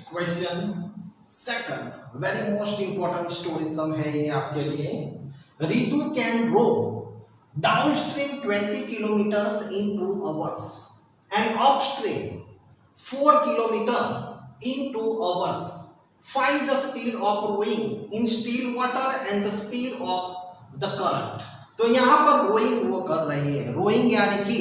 Question second, very most important story sum है ये आपके लिए। Ritu can row downstream 20 kilometers in 2 hours and upstream 4 kilometers in 2 hours. Find the speed of rowing in still water and the speed of the current. तो यहाँ पर rowing वो कर रही है। रोइंग यानी कि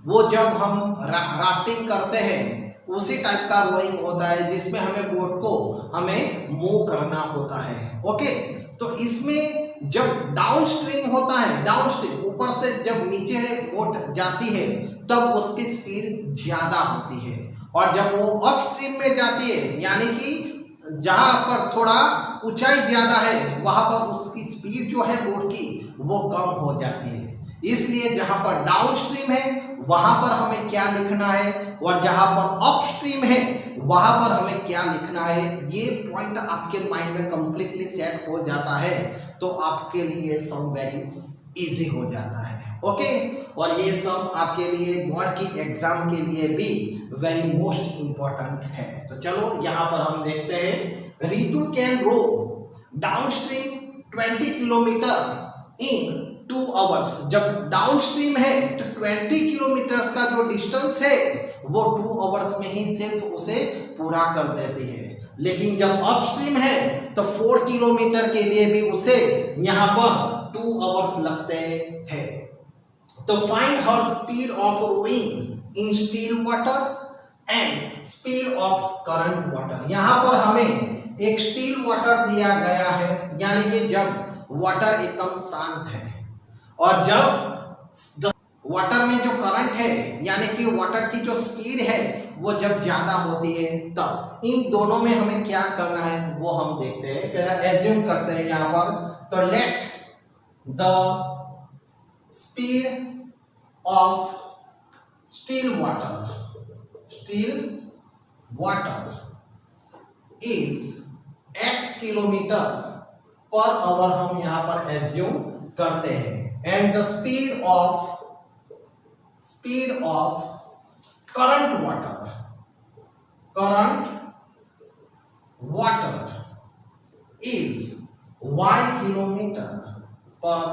वो जब हम राफ्टिंग करते हैं उसी टाइप का रोइंग होता है जिसमें हमें बोट को हमें मूव करना होता है। ओके, तो इसमें जब डाउन स्ट्रीम होता है, डाउन स्ट्रीम ऊपर से जब नीचे बोट जाती है तब उसकी स्पीड ज्यादा होती है, और जब वो अप स्ट्रीम में जाती है यानी कि जहां पर थोड़ा ऊंचाई ज्यादा है वहां पर उसकी स्पीड जो है बोट की वो कम हो जाती है। इसलिए जहां पर डाउन स्ट्रीम है वहां पर हमें क्या लिखना है और जहां पर अप स्ट्रीम है वहां पर हमें क्या लिखना है, ये पॉइंट आपके माइंड में कंप्लीटली सेट हो जाता है तो आपके लिए सम वेरी इजी हो जाता है। ओके, और ये सब आपके लिए बोर्ड की एग्जाम के लिए भी वेरी मोस्ट इंपॉर्टेंट है। तो चलो यहाँ पर हम देखते हैं, Ritu can row down stream 20 kilometre in 2 hours। जब डाउन स्ट्रीम है तो 20 किलोमीटर्स का जो डिस्टेंस है वो 2 hours में ही सिर्फ उसे पूरा कर देती है, लेकिन जब अप स्ट्रीम है तो 4 किलोमीटर के लिए भी उसे यहाँ पर 2 hours लगते हैं। तो find her speed of rowing in still water and speed of current water. यहाँ पर हमें एक स्टिल वाटर दिया गया है यानी कि जब वाटर एकदम शांत है, और जब वाटर में जो करंट है यानी कि वाटर की जो स्पीड है वो जब ज्यादा होती है तब इन दोनों में हमें क्या करना है वो हम देखते हैं। पहले एज्यूम करते हैं यहाँ पर, तो let the speed of still water is x kilometre per our, हम यहाँ पर एज्यूम करते हैं, and the speed of current water is y kilometre per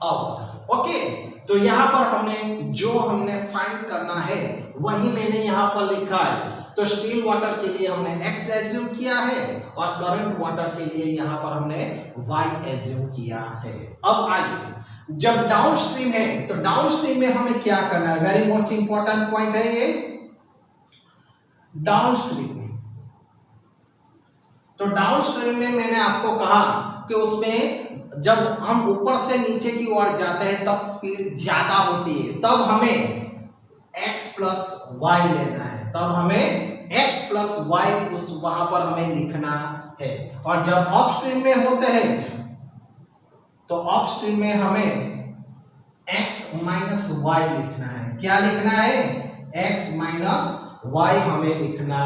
our. Okay, तो यहाँ पर हमने फाइंड करना है वही मैंने यहाँ पर लिखा है। तो स्टिल वाटर के लिए हमने x एज्यूम किया है और करंट वाटर के लिए यहाँ पर हमने y एज्यूम किया है। अब आइए, जब डाउन स्ट्रीम है तो डाउन स्ट्रीम में हमें क्या करना है, वेरी मोस्ट इंपॉर्टेंट पॉइंट है ये डाउन स्ट्रीम। तो डाउन स्ट्रीम में मैंने आपको कहा कि उसमें जब हम ऊपर से नीचे की ओर जाते हैं तब स्पीड ज्यादा होती है, तब हमें x प्लस वाई लेना है, तब हमें x प्लस वाई उस वहां पर हमें लिखना है। और जब अपस्ट्रीम में होते हैं तो अपस्ट्रीम में हमें x माइनस वाई लिखना है। क्या लिखना है, x माइनस वाई हमें लिखना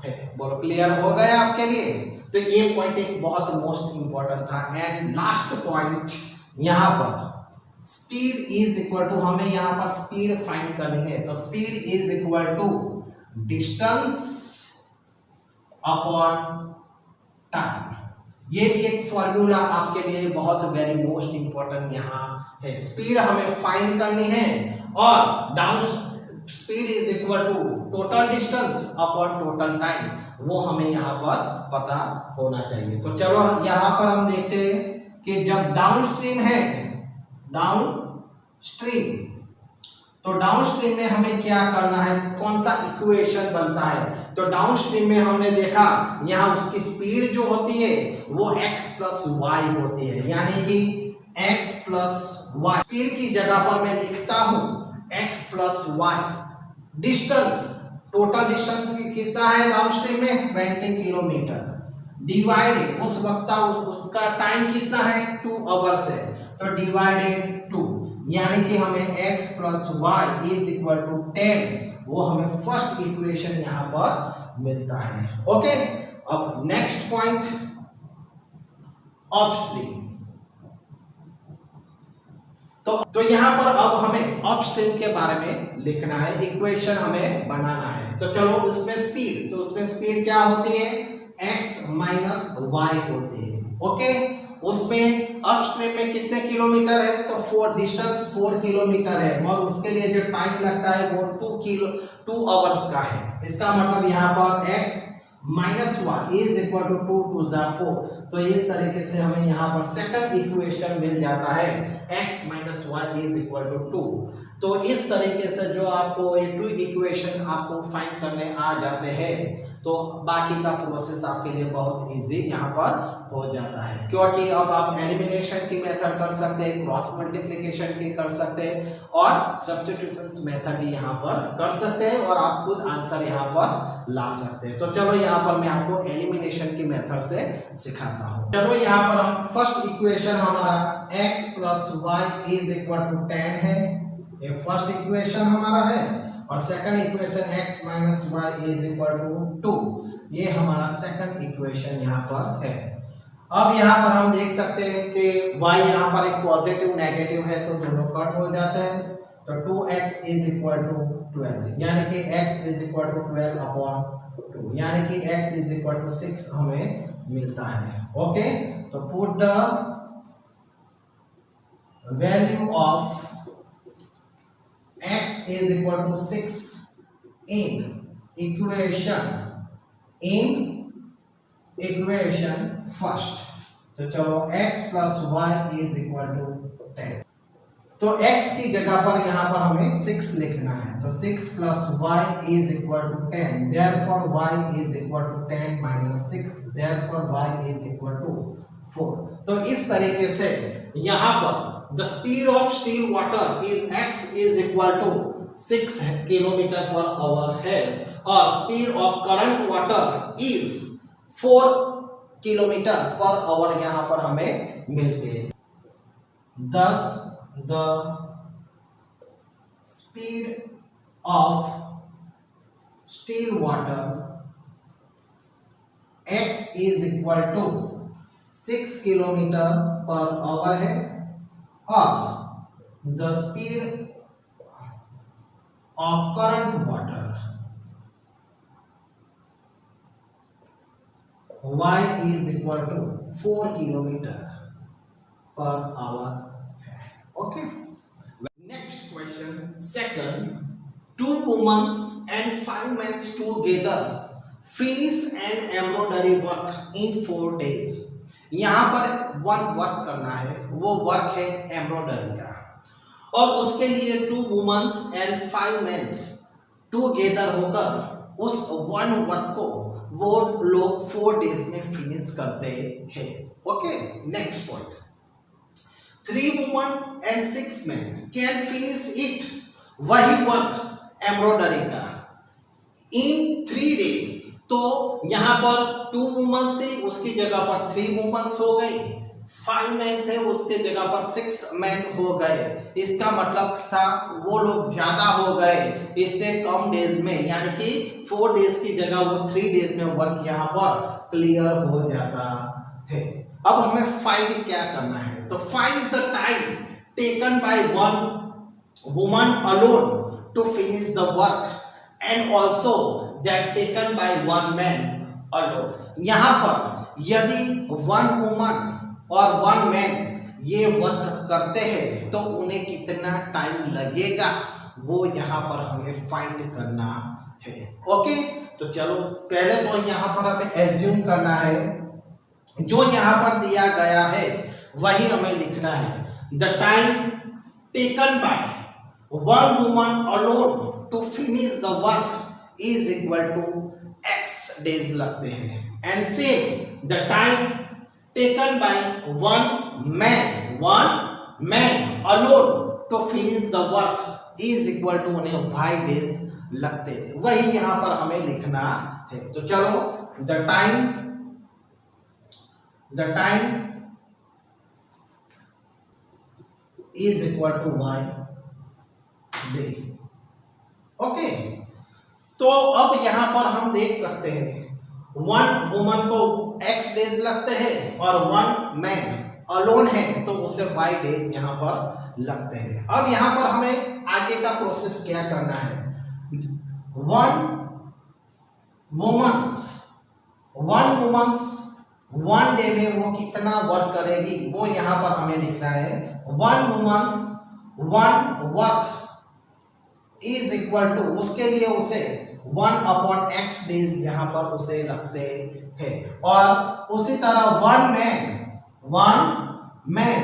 है। बोलो, क्लियर हो गया आपके लिए? तो ये पॉइंट एक बहुत मोस्ट इंपॉर्टेंट था। एंड लास्ट पॉइंट यहाँ पर स्पीड इज इक्वल टू, हमें यहाँ पर स्पीड फाइंड करनी है, तो speed is equal to distance upon time. ये भी एक फॉर्मूला आपके लिए बहुत वेरी मोस्ट इंपॉर्टेंट यहाँ है। स्पीड हमें फाइंड करनी है और down speed is equal to total distance upon total time, वो हमें यहाँ पर पता होना चाहिए। तो चलो यहाँ पर हम देखते हैं कि जब डाउन स्ट्रीम है, डाउन स्ट्रीम, तो डाउन स्ट्रीम में हमें क्या करना है, कौन सा इक्वेशन बनता है। तो डाउन स्ट्रीम में हमने देखा यहाँ उसकी स्पीड जो होती है वो x प्लस वाई होती है, यानी कि x प्लस वाई। स्पीड की जगह पर मैं लिखता हूँ x plus y. Distance, total distance कितना है डाउन स्ट्रीम में 20 किलोमीटर, डिवाइडेड उस वक्त उसका टाइम कितना है 2 आवर्स है, तो डिवाइडेड 2, यानी कि हमें x plus y is equal to 10, वो हमें फर्स्ट इक्वेशन यहाँ पर मिलता है। ओके, अब नेक्स्ट पॉइंट अपस्ट्रीम। तो यहाँ पर अब हमें अपस्ट्रीम के बारे में लिखना है, इक्वेशन हमें बनाना है। तो चलो उसमें स्पीड, तो उसमें स्पीड क्या होती है, x माइनस वाई होती है। ओके, उसमें अपस्ट्रीम में कितने किलोमीटर है, तो 4 डिस्टेंस 4 किलोमीटर है, और उसके लिए जो टाइम लगता है वो 2 आवर्स का है। इसका मतलब यहाँ पर x minus y is equal to 2 to 4। तो इस तरीके से हमें यहाँ पर सेकंड इक्वेशन मिल जाता है, x minus y is equal to 2। तो इस तरीके से जो आपको ये 2 इक्वेशन आपको फाइंड करने आ जाते हैं, तो बाकी का प्रोसेस आपके लिए बहुत इजी यहाँ पर हो जाता है, क्योंकि अब आप एलिमिनेशन की मेथड कर सकते हैं, क्रॉस मल्टीप्लिकेशन की कर सकते हैं, और सब्स्टिट्यूशन मेथड भी यहाँ पर कर सकते हैं, और आप खुद आंसर यहाँ पर ला सकते हैं। तो चलो यहाँ पर मैं आपको एलिमिनेशन की मेथड से सिखाता हूँ। चलो यहाँ पर हम फर्स्ट इक्वेशन हमारा x plus y is equal to 10 है, ये फर्स्ट इक्वेशन हमारा है, और second equation x minus y is equal to 2, ये हमारा सेकंड इक्वेशन यहाँ पर है। अब यहाँ पर हम देख सकते हैं कि y यहाँ पर एक पॉजिटिव नेगेटिव है, तो दोनों कट हो जाते हैं। तो 2x इज इक्वल टू 12, यानी कि x is equal to 12 upon 2, यानी कि x इज इक्वल टू 6 हमें मिलता है। ओके, तो put the value of x is equal to 6 in equation first। तो चलो x plus y is equal to 10, तो x की जगह पर यहाँ पर हमें 6 लिखना है, तो 6 plus y is equal to 10, therefore y is equal to 10 minus 6, therefore y is equal to 4। तो इस तरीके से यहाँ पर the speed of still water is x is equal to 6 kilometre per hour है, और speed of current water is 4 kilometre per our यहाँ पर हमें मिलते हैं। Thus the speed of still water x is equal to 6 kilometre per hour है, और the speed of current water y is equal to 4 kilometre per hour है। Okay, next question second, 2 women and 5 men together finish an embroidery work in 4 days। यहाँ पर one work करना है, वो work है embroidery का, और उसके लिए 2 वुमेन्स एंड 5 मेंस टुगेदर होकर उस वन वर्क को वो लोग 4 डेज में फिनिश करते हैं। Okay, next point, 3 women and 6 main can finish it, वही वर्क एम्ब्रॉयडरी का इन 3 डेज। तो यहाँ पर 2 वुमेन्स थी, उसकी जगह पर 3 वुमेन्स हो गई, 5 मैन थे, उसके जगह पर 6 मैन हो गए। इसका मतलब था वो लोग ज्यादा हो गए इससे कम डेज में, यानी कि 4 डेज की जगह वो 3 डेज में वर्क यहाँ पर क्लियर हो जाता है। अब हमें फाइंड क्या करना है, तो find the time taken by one woman alone to finish the work and also that taken by one man alone। यहाँ पर यदि 1 वुमन और 1 मैन ये वर्क करते हैं तो उन्हें कितना टाइम लगेगा, वो यहाँ पर हमें फाइंड करना है। ओके, तो चलो पहले तो यहाँ पर हमें एज्यूम करना है, जो यहाँ पर दिया गया है वही हमें लिखना है। The time taken by 1 woman alone to finish the work is equal to x days लगते हैं, and same the time taken by one man alone to finish the work is equal to उन्हें y days लगते हैं, वही यहाँ पर हमें लिखना है। तो चलो the time is equal to y day। Okay, तो अब यहाँ पर हम देख सकते हैं 1 वुमन को x डेज लगते हैं और 1 मैन अलोन है तो उसे y डेज यहाँ पर लगते हैं। अब यहाँ पर हमें आगे का प्रोसेस क्या करना है, वन वुमन्स 1 डे में वो कितना वर्क करेगी वो यहाँ पर हमें लिखना है। 1 woman's 1 work is equal to, उसके लिए उसे 1/x डेज यहाँ पर उसे रखते हैं। और उसी तरह 1 मैन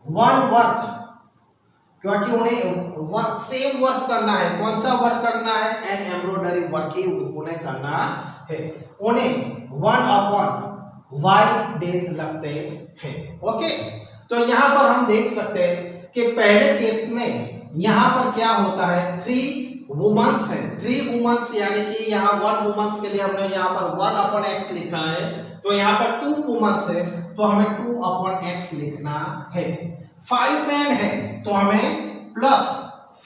1 वर्क, क्योंकि उन्हें सेम वर्क करना है। कौन सा वर्क करना है, एंड एम्ब्रॉयडरी वर्क ही उन्हें करना है। उन्हें 1/y डेज लगते हैं। ओके, तो यहाँ पर हम देख सकते हैं कि पहले केस में यहाँ पर क्या होता है, 3 वुमन्स है, 3 वुमन्स, यानी कि यहाँ 1 वुमन्स के लिए हमने यहाँ पर 1/x लिखा है, तो यहाँ पर 2 वुमन्स है तो हमें 2/x लिखना है। 5 मैन है तो हमें प्लस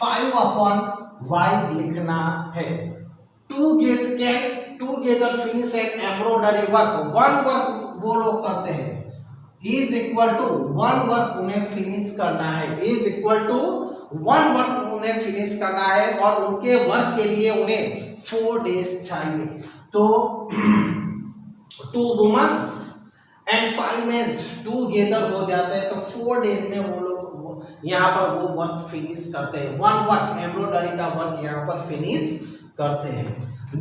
5/y लिखना है। 2 together finish and embroidery work, 1 work वो लोग करते हैं, इज इक्वल टू 1 वर्क उन्हें फिनिश करना है, इज इक्वल टू 1 वर्क उन्हें फिनिश करना है, और उनके वर्क के लिए उन्हें 4 डेज चाहिए। तो 2 वुमन्स एंड 5 मेन टूगेदर हो जाते हैं, तो 4 डेज में वो लोग यहाँ पर वो वर्क फिनिश करते हैं। 1 वर्क एम्ब्रॉयडरी का वर्क यहाँ पर फिनिश करते हैं।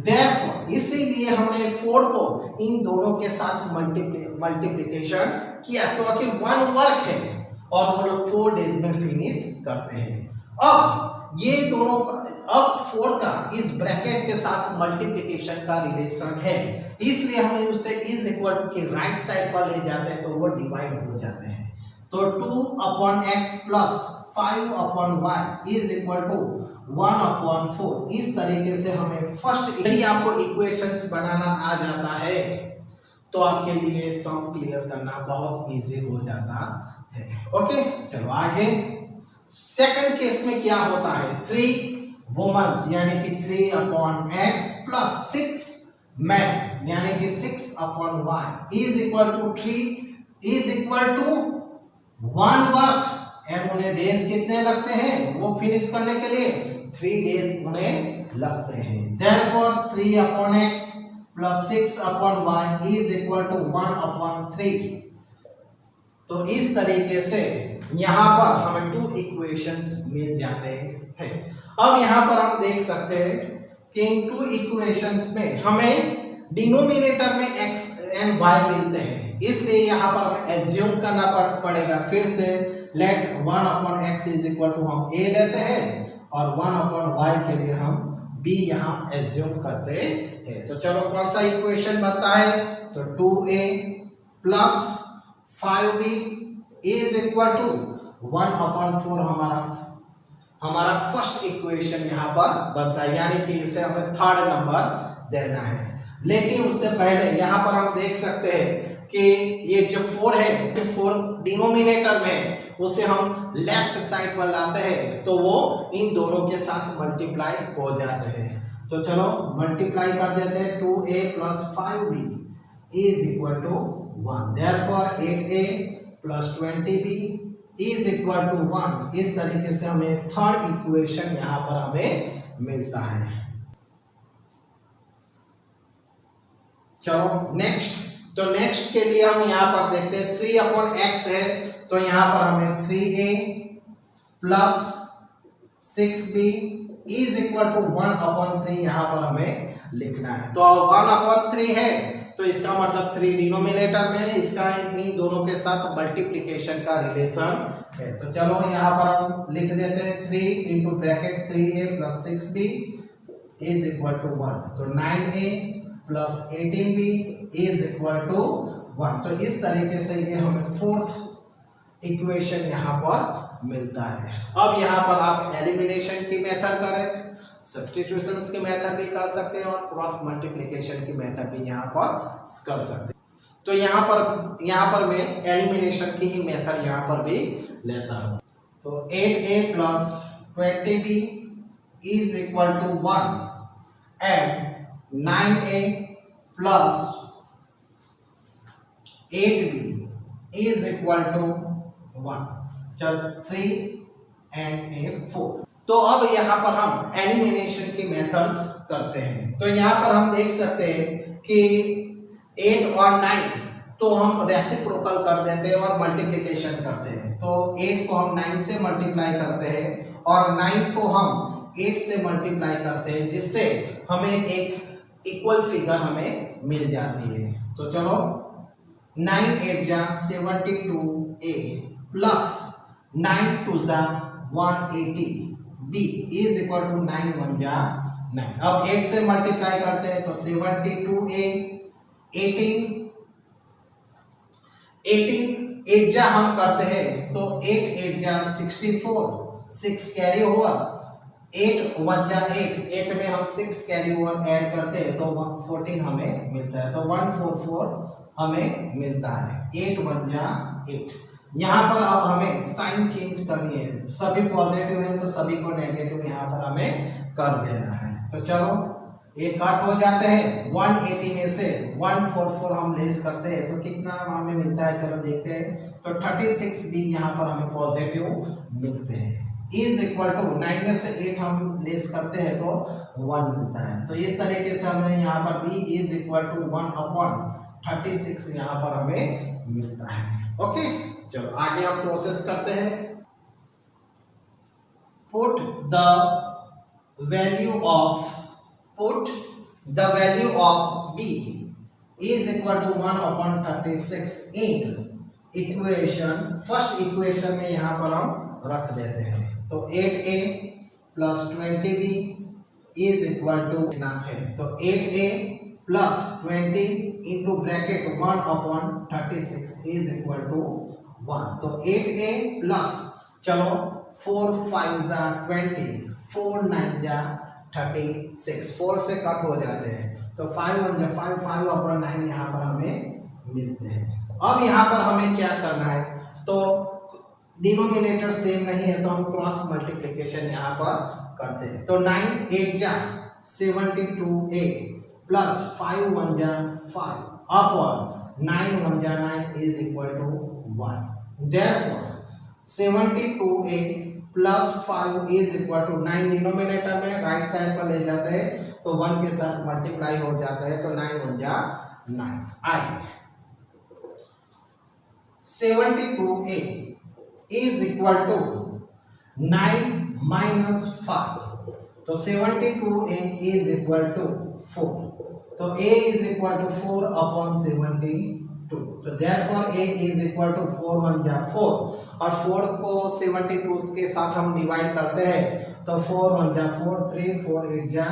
Therefore, इसीलिए हमने 4 को इन दोनों के साथ मल्टीप्लिकेशन किया, क्योंकि 1 वर्क है और वो लोग 4 डेज में फिनिश करते हैं। अब ये दोनों अब 4 का इस ब्रैकेट के साथ मल्टीप्लिकेशन का रिलेशन है, इसलिए हम उसे इज इक्वल टू के राइट साइड पर ले जाते हैं तो वो डिवाइड हो जाते हैं। तो 2/x plus 5/y is equal to 1/4। इस तरीके से हमें फर्स्ट, यदि आपको इक्वेशंस बनाना आ जाता है तो आपके लिए सम क्लियर करना बहुत इजी हो जाता है। ओके, चलो आगे। सेकंड केस में क्या होता है, 3 वुमन्स यानी कि 3/x प्लस 6 मैन यानी कि 6/y is equal to 3 is equal to 1 work, and उन्हें डेज कितने लगते हैं वो फिनिश करने के लिए, 3 डेज उन्हें लगते हैं। Therefore 3/x plus 6/y is equal to 1/3। तो इस तरीके से यहाँ पर हमें 2 इक्वेशंस मिल जाते हैं। अब यहाँ पर हम देख सकते हैं कि इन 2 इक्वेशंस में हमें डिनोमिनेटर में x एंड y मिलते हैं, इसलिए यहाँ पर हमें एज्यूम करना पड़ेगा फिर से। Let 1/x is equal to हम a लेते हैं और 1/y के लिए हम b यहाँ एज्यूम करते हैं। तो चलो कौन सा इक्वेशन बनता है, तो 2a plus 5b is equal to 1/4 हमारा फर्स्ट इक्वेशन यहाँ पर बनता है, यानी कि इसे हमें थर्ड नंबर देना है। लेकिन उससे पहले यहाँ पर हम देख सकते हैं कि ये जो 4 है, 4 डिनोमिनेटर में उसे हम लेफ्ट साइड पर लाते हैं तो वो इन दोनों के साथ मल्टीप्लाई हो जाते हैं। तो चलो मल्टीप्लाई कर देते हैं। 2a plus 5b is equal to 1। Therefore 8a plus 20b is equal to 1। इस तरीके से हमें थर्ड इक्वेशन यहाँ पर हमें मिलता है। चलो नेक्स्ट, तो नेक्स्ट के लिए हम यहाँ पर देखते हैं 3/x है, तो यहाँ पर हमें 3a plus 6b is equal to 1/3 यहाँ पर हमें लिखना है। तो 1/3 है तो इसका मतलब 3 डिनोमिनेटर में है, इसका इन दोनों के साथ मल्टीप्लिकेशन का रिलेशन है। तो चलो यहाँ पर हम लिख देते हैं 3 into bracket 3a plus 6b is equal to 1। तो 9a plus 18b is equal to 1। तो इस तरीके से ये हमें फोर्थ इक्वेशन यहाँ पर मिलता है। अब यहाँ पर आप एलिमिनेशन की मेथड करें, सब्स्टिट्यूशंस की मेथड भी कर सकते हैं और क्रॉस मल्टीप्लिकेशन की मेथड भी यहाँ पर कर सकते हैं। तो यहाँ पर मैं एलिमिनेशन की ही मेथड यहाँ पर भी लेता हूँ। तो 8a plus 20b is equal to 1 and 9a plus 8b is equal to 1। चल 3 एंड ए 4। तो अब यहाँ पर हम एलिमिनेशन के मेथड्स करते हैं। तो यहाँ पर हम देख सकते हैं कि 8 और 9 तो हम रेसिप्रोकल कर देते हैं और मल्टीप्लिकेशन करते हैं। तो 8 को हम 9 से मल्टीप्लाई करते हैं और 9 को हम 8 से मल्टीप्लाई करते हैं, जिससे हमें एक इक्वल फिगर हमें मिल जाती है। तो चलो 9 8 जा 72a प्लस 9 2 जा 180 b इज इक्वल टू 9 1 जा 9। अब 8 से मल्टीप्लाई करते हैं तो 72a 18 8 जा हम करते हैं तो 8 8 जा 64 6 कैरी ओवर 8 1 जा 8 में हम 6 कैरी ओवर ऐड करते हैं तो 14 हमें मिलता है। तो 144 हमें मिलता है। 8 1 जा 8। यहाँ पर अब हमें साइन चेंज करनी है। सभी पॉजिटिव है तो सभी को नेगेटिव यहाँ पर हमें कर देना है। तो चलो ये कट हो जाते हैं। 180 में से 144 हम लेस करते हैं तो कितना हमें मिलता है, चलो देखते हैं। तो 36 भी यहाँ पर हमें पॉजिटिव मिलते हैं। इज इक्वल टू 9 में से 8 हम लेस करते हैं तो 1 मिलता है। तो इस तरीके से हमें यहाँ पर b इज इक्वल टू 1/36 यहाँ पर हमें मिलता है। ओके, चलो आगे हम प्रोसेस करते हैं। Put the value of b is equal to 1/36 in equation. First equation में यहाँ पर हम रख देते हैं। तो 8a plus 20b is equal to कितना है, तो 8a plus 20 into bracket 1/36 is equal to 1। तो 8a प्लस चलो 4 5 जा 20 4 9 जा 36 4 से कट हो जाते हैं तो 5 1 जा 5 5/9 यहाँ पर हमें मिलते हैं। अब यहाँ पर हमें क्या करना है, तो डिनोमिनेटर सेम नहीं है तो हम क्रॉस मल्टीप्लिकेशन यहाँ पर करते हैं। तो 9 8 जा 72a प्लस 5 1 जा 5 अपॉन 9 1 जा 9 is equal to 1। Therefore 72a plus 5 is equal to 9 denominator में राइट साइड पर ले जाते हैं तो 1 के साथ मल्टीप्लाई हो जाता है तो 9 1 जा 9। आइए 72a is equal to 9 minus 5। तो 72a इज इक्वल टू 4। तो a इज इक्वल टू 4/72। तो therefore a is equal to 4 1 जा 4 और 4 को 72 के साथ हम डिवाइड करते हैं तो 4 1 जा 4 3 4 8 जा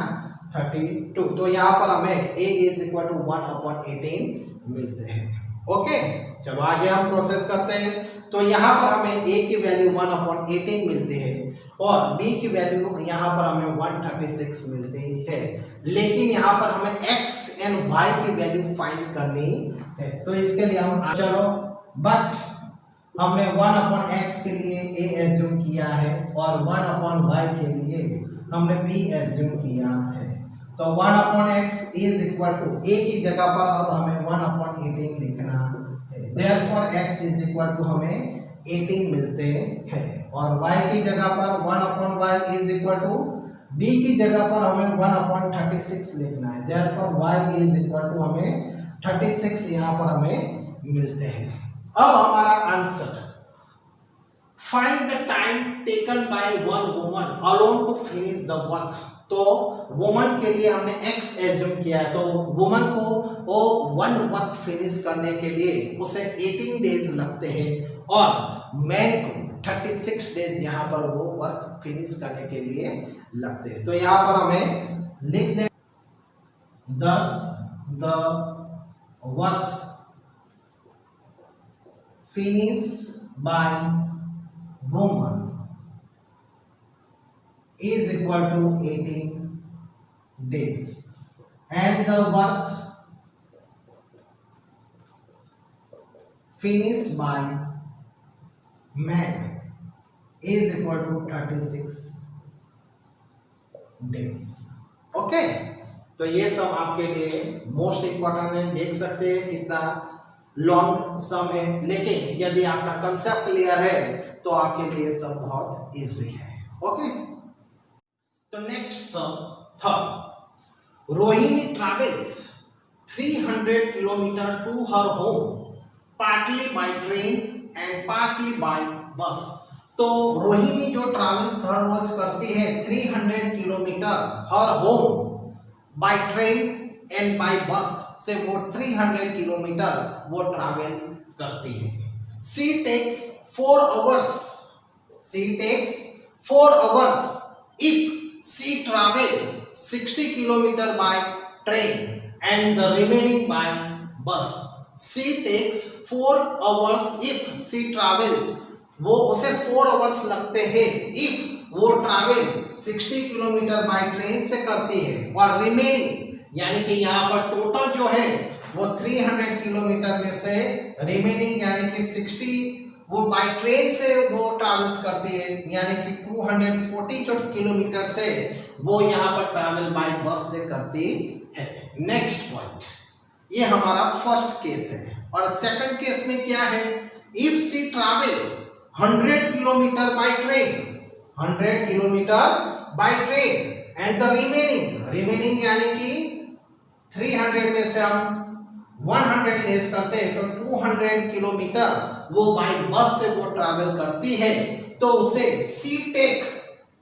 32। तो यहाँ पर हमें a इज इक्वल टू 1/18 मिलते हैं। ओके, चलो आगे हम प्रोसेस करते हैं। तो यहाँ पर हमें a की वैल्यू 1/18 मिलती है और b की वैल्यू यहाँ पर हमें 136 मिलती है, लेकिन यहाँ पर हमें x एंड y की वैल्यू फाइंड करनी है। तो इसके लिए हम चलो बट हमने 1/x के लिए a एज्यूम किया है और 1/y के लिए हमने b एज्यूम किया है। तो 1/x is equal to a की जगह पर अब हमें 1/18 लिखना है। Therefore x is equal to हमें 18 मिलते हैं और y की जगह पर 1/y is equal to b की जगह पर हमें 1/36 लिखना है। Therefore y is equal to हमें 36 यहाँ पर हमें मिलते हैं। अब हमारा answer, find the time taken by one woman alone to finish the work. तो वुमन के लिए हमने x एज्यूम किया है, तो वुमन को वो 1 वर्क फिनिश करने के लिए उसे 18 डेज लगते हैं और मैन को 36 डेज यहाँ पर वो वर्क फिनिश करने के लिए लगते हैं। तो यहाँ पर हमें लिख दें 10 the work finish by woman is equal to 18 days and the work finished by man is equal to 36 days। Okay, तो ये सब आपके लिए मोस्ट इम्पोर्टेंट है। देख सकते हैं कितना लॉन्ग सम है, लेकिन यदि आपका कंसेप्ट क्लियर है तो आपके लिए सब बहुत इजी है। ओके, तो next sum third, Rohini travels 300 kilometre to her home partly by train and partly by bus. तो रोहिणी जो ट्रैवल्स हर रोज करती है 300 kilometre her home by train and by bus से वो 300 किलोमीटर वो ट्रैवल करती है। She takes 4 hours, she takes 4 hours if she travel 60 kilometre by train and the remaining by bus. She takes 4 hours if she travels, वो उसे 4 hours लगते हैं if वो ट्रैवल 60 किलोमीटर बाय ट्रेन से करती है, और रिमेनिंग यानी कि यहाँ पर टोटल जो है वो 300 किलोमीटर में से रिमेनिंग यानी कि 60 वो बाय ट्रेन से वो ट्रैवल्स करती है, यानी कि 240 जो किलोमीटर से वो यहाँ पर ट्रैवल बाय बस से करती है। नेक्स्ट पॉइंट, ये हमारा फर्स्ट केस है, और सेकंड केस में क्या है, if she travel 100 kilometre by train, 100 kilometre by train and the remaining यानी कि 300 में से हम 100 लेस करते हैं तो 200 किलोमीटर वो बाय बस से वो ट्रैवल करती है, तो उसे सी टेक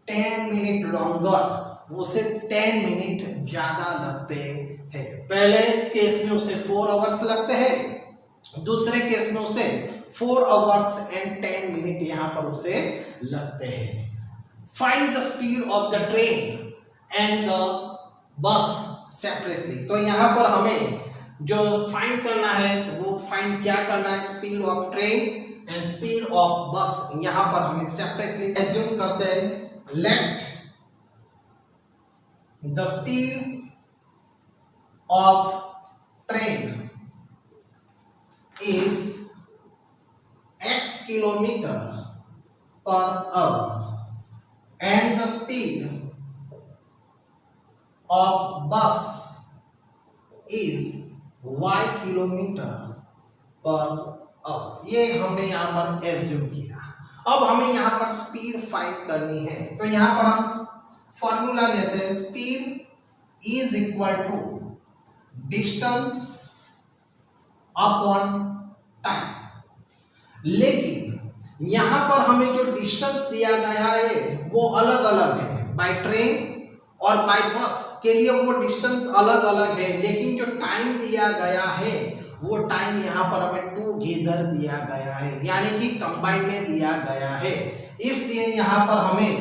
10 मिनट लॉन्गर, उसे 10 मिनट ज्यादा लगते हैं। पहले केस में उसे 4 आवर्स लगते हैं, दूसरे केस में उसे 4 आवर्स एंड 10 मिनट यहाँ पर उसे लगते हैं। Find the speed of the train and the bus separately. तो यहाँ पर हमें जो फाइंड करना है वो फाइंड क्या करना है, speed of train and speed of बस, यहाँ पर हमें सेपरेटली एज्यूम करते हैं। Let the speed of train is x kilometre per our and the speed of bus is y kilometre per our. ये हमने यहाँ पर एज्यूम किया। अब हमें यहाँ पर स्पीड फाइंड करनी है, तो यहाँ पर हम फॉर्मूला लेते हैं, speed is equal to distance upon time. लेकिन यहाँ पर हमें जो डिस्टेंस दिया गया है वो अलग अलग है, बाय ट्रेन और बाय बस के लिए वो डिस्टेंस अलग अलग है, लेकिन जो टाइम दिया गया है वो टाइम यहाँ पर हमें टुगेदर दिया गया है, यानी कि कंबाइंड में दिया गया है। इसलिए यहाँ पर हमें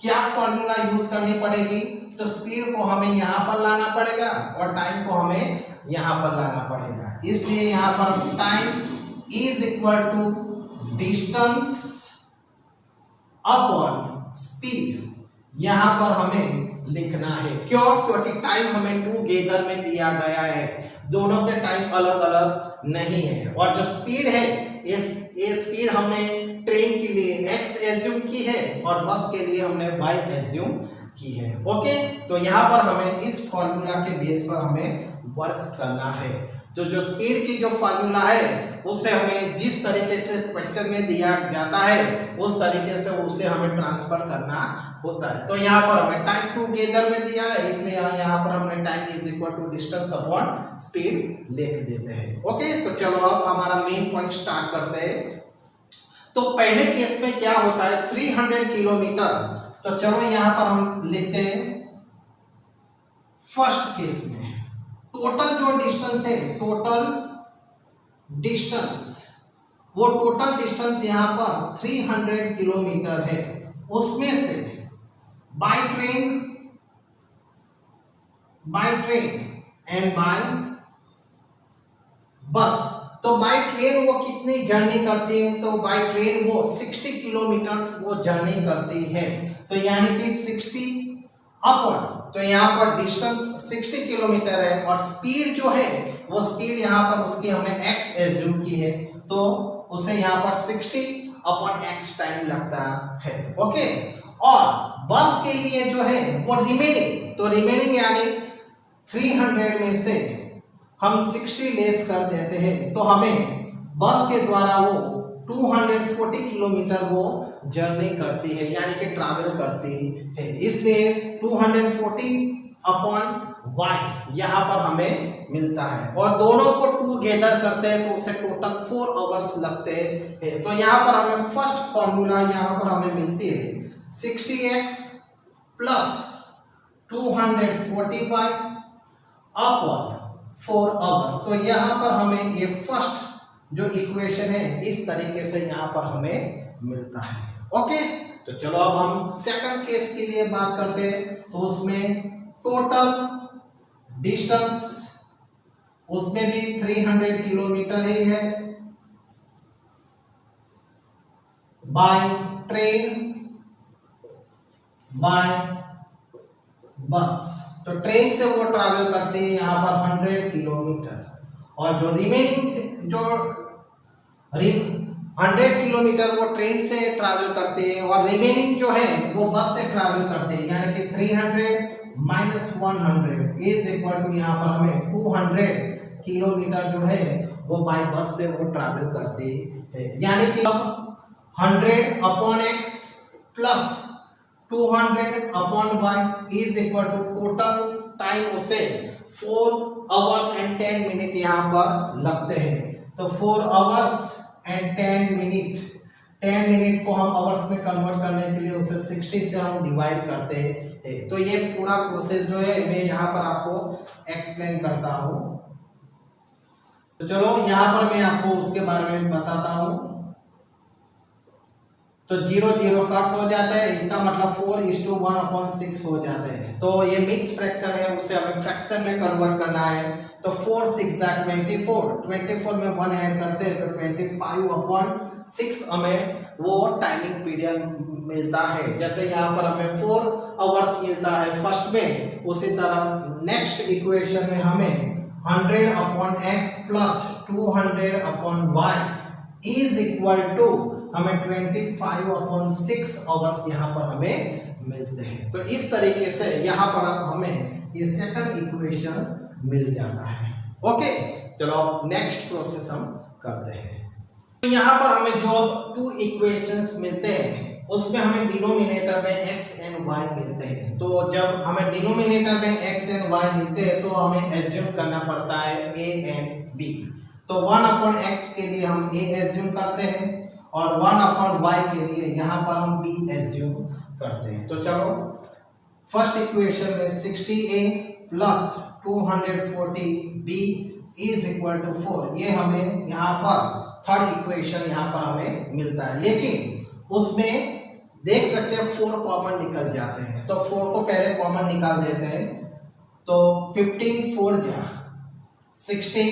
क्या फॉर्मूला यूज करनी पड़ेगी, तो स्पीड को हमें यहाँ पर लाना पड़ेगा और टाइम को हमें यहाँ पर लाना पड़ेगा। इसलिए यहाँ पर time is equal to distance upon speed यहाँ पर हमें लिखना है। क्यों? क्योंकि टाइम हमें टुगेदर में दिया गया है, दोनों के टाइम अलग अलग नहीं है। और जो स्पीड है ये स्पीड हमने ट्रेन के लिए x एज्यूम की है और बस के लिए हमने y एज्यूम की है। ओके, तो यहाँ पर हमें इस फॉर्मूला के बेस पर हमें वर्क करना है। तो जो स्पीड की जो फॉर्मूला है उसे हमें जिस तरीके से क्वेश्चन में दिया जाता है उस तरीके से उसे हमें ट्रांसफर करना होता है। तो यहाँ पर हमें टाइम टुगेदर में दिया है, इसलिए यहाँ पर हमने time is equal to distance upon speed लिख देते हैं। ओके, तो चलो अब हमारा मेन पॉइंट स्टार्ट करते हैं। तो पहले केस में क्या होता है, 300 किलोमीटर। तो चलो यहाँ पर हम लिखते हैं फर्स्ट केस में टोटल जो डिस्टेंस है, टोटल डिस्टेंस, वो टोटल डिस्टेंस यहाँ पर 300 किलोमीटर है, उसमें से bye train and by bus. तो बाय ट्रेन वो कितनी जर्नी करती है, तो बाय ट्रेन वो 60 किलोमीटर्स वो जर्नी करती है। तो यानी कि 60 अपॉन, तो यहाँ पर डिस्टेंस 60 किलोमीटर है और स्पीड जो है वो स्पीड यहाँ पर उसकी हमने x एज्यूम की है, तो उसे यहाँ पर 60 अपॉन x टाइम लगता है। ओके, और बस के लिए जो है वो रिमेनिंग, तो रिमेनिंग यानी 300 में से हम 60 लेस कर देते हैं, तो हमें बस के द्वारा वो 240 किलोमीटर वो जर्नी करती है, यानी कि ट्रैवल करती है। इसलिए 240 अपॉन y यहाँ पर हमें मिलता है, और दोनों को टूगेदर करते हैं तो उसे टोटल 4 आवर्स लगते हैं। तो यहाँ पर हमें फर्स्ट फॉर्मूला यहाँ पर हमें मिलती है 60x plus 240y upon 4 hours. तो यहाँ पर हमें ये फर्स्ट जो इक्वेशन है इस तरीके से यहाँ पर हमें मिलता है। ओके, तो चलो अब हम सेकंड केस के लिए बात करते हैं। तो उसमें टोटल डिस्टेंस उसमें भी 300 किलोमीटर ही है, बाय ट्रेन बाय बस। तो ट्रेन से वो ट्रैवल करते हैं यहाँ पर 100 किलोमीटर, और जो रिमेनिंग जो 100 किलोमीटर वो ट्रेन से ट्रैवल करते हैं, और रिमेनिंग जो है वो बस से ट्रैवल करते हैं, यानी कि 300 माइनस 100 इज इक्वल टू यहाँ पर हमें 200 किलोमीटर जो है वो बाय बस से वो ट्रैवल करते हैं। यानी कि अब 100 upon x plus 200 upon y is equal to total time उसे 4 आवर्स एंड 10 मिनट यहाँ पर लगते हैं। तो 4 आवर्स एंड 10 मिनट, 10 मिनट को हम आवर्स में कन्वर्ट करने के लिए उसे 60 से हम डिवाइड करते हैं। तो ये पूरा प्रोसेस जो है मैं यहाँ पर आपको एक्सप्लेन करता हूँ। तो चलो यहाँ पर मैं आपको उसके बारे में बताता हूँ। तो 0 0 कट हो जाता है, इसका मतलब 4:1/6 हो जाते हैं। तो ये मिक्स फ्रैक्शन है, उसे हमें फ्रैक्शन में कन्वर्ट करना है। तो 4 6 24 में 1 ऐड करते हैं तो 25/6 हमें वो टाइमिंग पीरियड मिलता है। जैसे यहाँ पर हमें 4 आवर्स मिलता है फर्स्ट में, उसी तरह नेक्स्ट इक्वेशन में हमें 100 upon x plus 200 upon y is equal to हमें 25/6 आवर्स यहाँ पर हमें मिलते हैं। तो इस तरीके से यहाँ पर हमें ये सेकंड इक्वेशन मिल जाता है। ओके, चलो अब नेक्स्ट प्रोसेस हम करते हैं। तो यहाँ पर हमें जो 2 इक्वेशंस मिलते हैं उसमें हमें डिनोमिनेटर में x एंड y मिलते हैं। तो जब हमें डिनोमिनेटर में x एंड y मिलते हैं तो हमें एज्यूम करना पड़ता है a एंड b। तो 1/x के लिए हम a एज्यूम करते हैं, और 1/y के लिए यहाँ पर हम b एज्यूम करते हैं। तो चलो फर्स्ट इक्वेशन में 60a plus 240b is equal to 4, ये हमें यहाँ पर थर्ड इक्वेशन यहाँ पर हमें मिलता है। लेकिन उसमें देख सकते हैं 4 कॉमन निकल जाते हैं, तो 4 को पहले कॉमन निकाल देते हैं। तो 15 4 जा 60,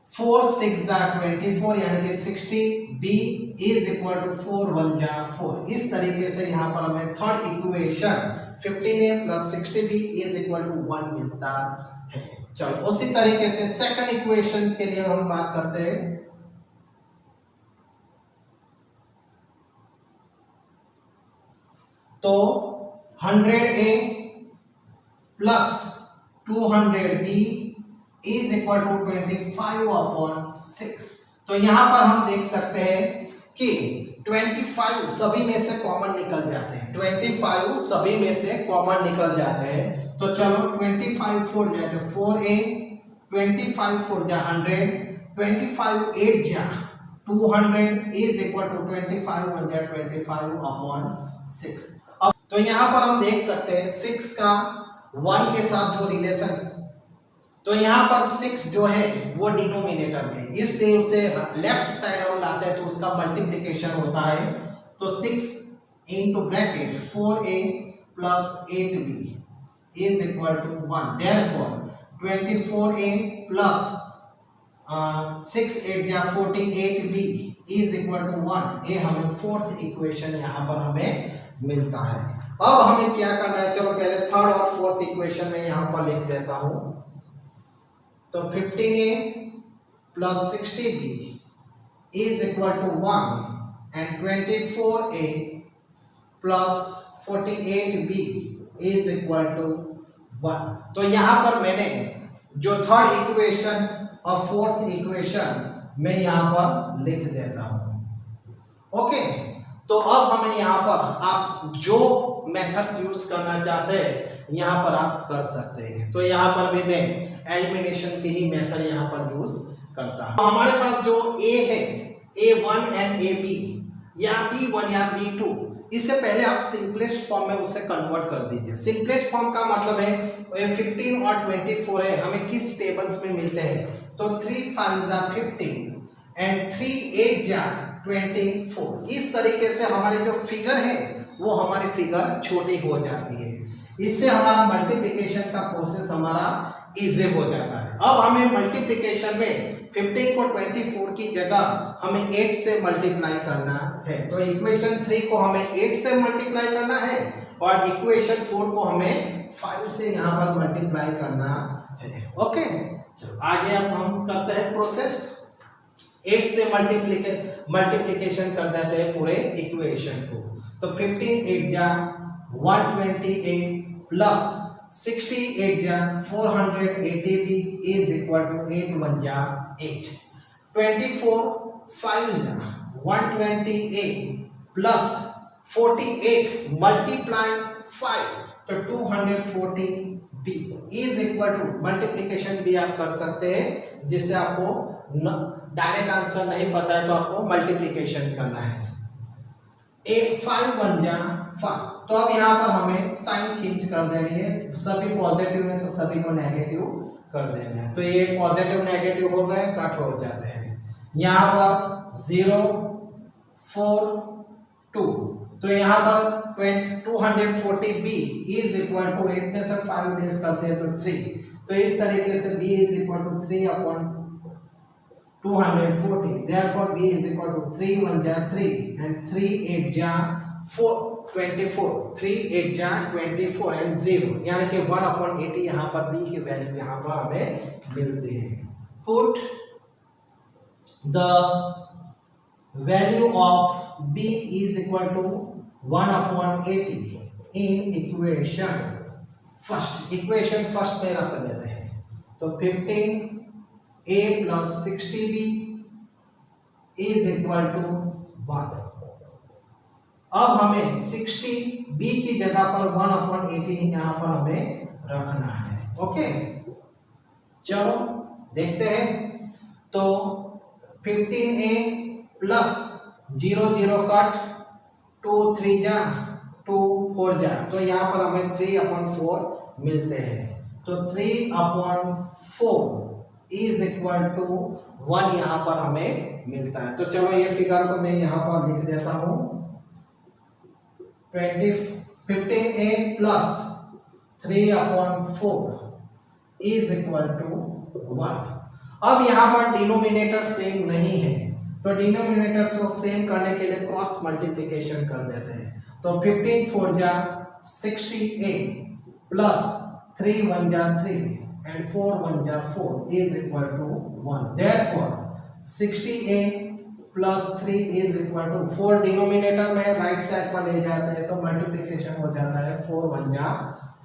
4 6 जा 24, यानी कि 60b इज इक्वल टू 4 1 जा 4। इस तरीके से यहाँ पर हमें third equation 15a plus 60b is equal to 1 मिलता है। चलो उसी तरीके से सेकंड इक्वेशन के लिए हम बात करते हैं। तो 100a plus 200b is equal to 25/6। तो यहां पर हम देख सकते हैं कि 25 सभी में से कॉमन निकल जाते हैं, 25 सभी में से कॉमन निकल जाते हैं। तो चलो 25 4 जाए तो 4a, 25 4 जा 100, 25 8 जा 200 इज इक्वल टू 25 1 जा 25/6। अब तो यहाँ पर हम देख सकते हैं 6 का 1 के साथ जो रिलेशन, तो यहाँ पर 6 जो है वो डिनोमिनेटर में, इसलिए उसे लेफ्ट साइड हम लाते हैं तो उसका मल्टीप्लिकेशन होता है। तो 6 into bracket 4a plus 8b is equal to 1। Therefore 24a plus 6 8 या 48b इज इक्वल टू 1। ये हमें फोर्थ इक्वेशन यहाँ पर हमें मिलता है। अब हमें क्या करना है, चलो पहले थर्ड और फोर्थ इक्वेशन में यहाँ पर लिख देता हूँ। तो 15a plus 60b is equal to 1 and 24a plus 48b is equal to 1। तो यहाँ पर मैंने जो थर्ड इक्वेशन और फोर्थ इक्वेशन मैं यहाँ पर लिख देता हूँ। ओके, तो अब हमें यहाँ पर आप जो मेथड्स यूज करना चाहते हैं यहाँ पर आप कर सकते हैं। तो यहाँ पर भी मैं एलिमिनेशन की ही मेथड यहाँ पर यूज करता हूँ। तो हमारे पास जो ए है, A1 एंड AB या B1 या B2, इससे पहले आप सिंपलेस्ट फॉर्म में उसे कन्वर्ट कर दीजिए। सिंपलेस्ट फॉर्म का मतलब है 15 और 24 है, हमें किस टेबल्स में मिलते हैं, तो 3 5 15 एंड 3 8 24। इस तरीके से हमारी जो फिगर है वो हमारी फिगर छोटी हो जाती है। इससे हमारा मल्टीप्लिकेशन का प्रोसेस हमारा इजी हो जाता है। अब हमें मल्टीप्लिकेशन में 15 को 24 की जगह हमें 8 से मल्टीप्लाई करना है। तो इक्वेशन 3 को हमें 8 से मल्टीप्लाई करना है और इक्वेशन 4 को हमें 5 से यहाँ पर मल्टीप्लाई करना है। ओके, चलो आगे अब हम करते हैं प्रोसेस। 8 से मल्टीप्लिकेशन कर देते हैं पूरे इक्वेशन को। तो 15 8 जा 128 प्लस 68 जा 480b इज इक्वल टू 8 1 जा 8। 24 5 जा 128 प्लस 48 मल्टीप्लाई 5 तो 240b is equal to, multiplication भी आप कर सकते हैं जिससे आपको डायरेक्ट आंसर नहीं पता है तो आपको मल्टीप्लिकेशन करना है। 5 1 जा 5। तो अब यहाँ पर हमें साइन चेंज कर देनी है, सभी पॉजिटिव है तो सभी को नेगेटिव कर देना है। तो ये पॉजिटिव नेगेटिव हो गए, कट हो जाते हैं। यहाँ पर 0 4 2, तो यहाँ पर 240b इज इक्वल टू 8 में से 5 डेज करते हैं तो 3। तो इस तरीके से b is equal to 3 upon 240, therefore b is equal to 3 1 जा 3 and 3 8 जा 4 24, 3 8 जा 24 and 0, यानी कि 1/80 यहाँ पर b की वैल्यू यहाँ पर हमें मिलती है। Put the value of b is equal to 1/80 in equation first। Equation first में रख देते हैं। तो 15 a plus 60b is equal to 1। अब हमें 60b की जगह पर 1/80 यहाँ पर हमें रखना है। ओके, चलो देखते हैं। तो 15a प्लस 0 0 कट 2 3 जा 2 4 जा, तो यहाँ पर हमें 3/4 मिलते हैं। तो 3/4 इज इक्वल टू 1 यहाँ पर हमें मिलता है। तो चलो ये फिगर को मैं यहाँ पर लिख देता हूँ। 15a plus 3/4 is equal to 1। अब यहाँ पर डिनोमिनेटर सेम नहीं है, तो डिनोमिनेटर तो सेम करने के लिए क्रॉस मल्टीप्लिकेशन कर देते हैं। तो 15 4 जा 60a प्लस 3 1 जा 3 and 4 1 जा 4 is equal to 1। Therefore 60a plus 3 is equal to 4 denominator में राइट साइड पर ले जाते हैं तो मल्टीप्लिकेशन हो जाता है 4 1 जा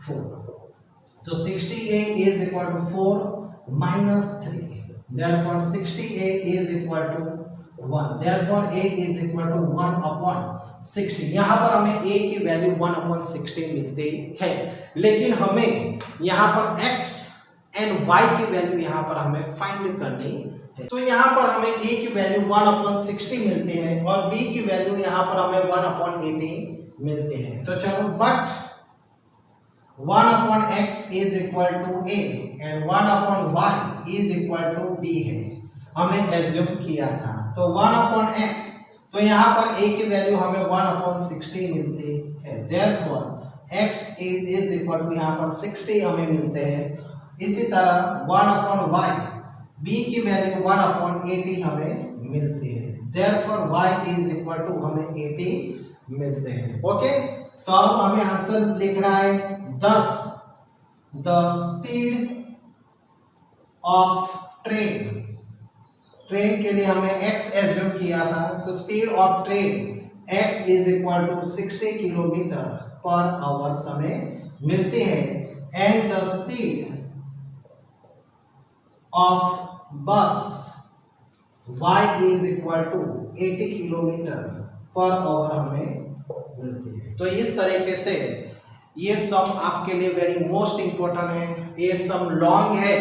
4। तो 60a is equal to 4 minus 3। Therefore 60a is equal to 1। Therefore a is equal to 1/60। यहाँ पर हमें a की वैल्यू 1/60 मिलती है, लेकिन हमें यहाँ पर x एंड y की वैल्यू यहाँ पर हमें फाइंड करनी है। तो यहाँ पर हमें a की वैल्यू 1/60 मिलती है और b की वैल्यू यहाँ पर हमें 1/80 मिलती है। तो चलो, but 1/x is equal to a and 1/y is equal to b है, हमने एज्यूम किया था। तो 1/x, तो यहाँ पर a की वैल्यू हमें 1/60 मिलती है। Therefore x is equal to यहाँ पर 60 हमें मिलते हैं। इसी तरह 1/y, b की वैल्यू 1/80 हमें मिलती है। Therefore y is equal to हमें 80 मिलते हैं। ओके, तो अब हमें आंसर लिखना है 10 the speed of train. Train के लिए हमने x एज्यूम किया था, तो speed of train x is equal to 60 kilometre per hour हमें मिलती है। And the speed of bus y is equal to 80 kilometre per hour हमें मिलती है। तो इस तरीके से ये सम आपके लिए वेरी मोस्ट इंपॉर्टेंट है। ये सम लॉन्ग है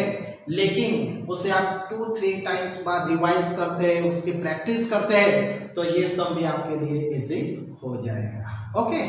लेकिन उसे आप 2-3 टाइम्स बाद रिवाइज करते हैं, उसकी प्रैक्टिस करते हैं तो ये सम भी आपके लिए इजी हो जाएगा। ओके।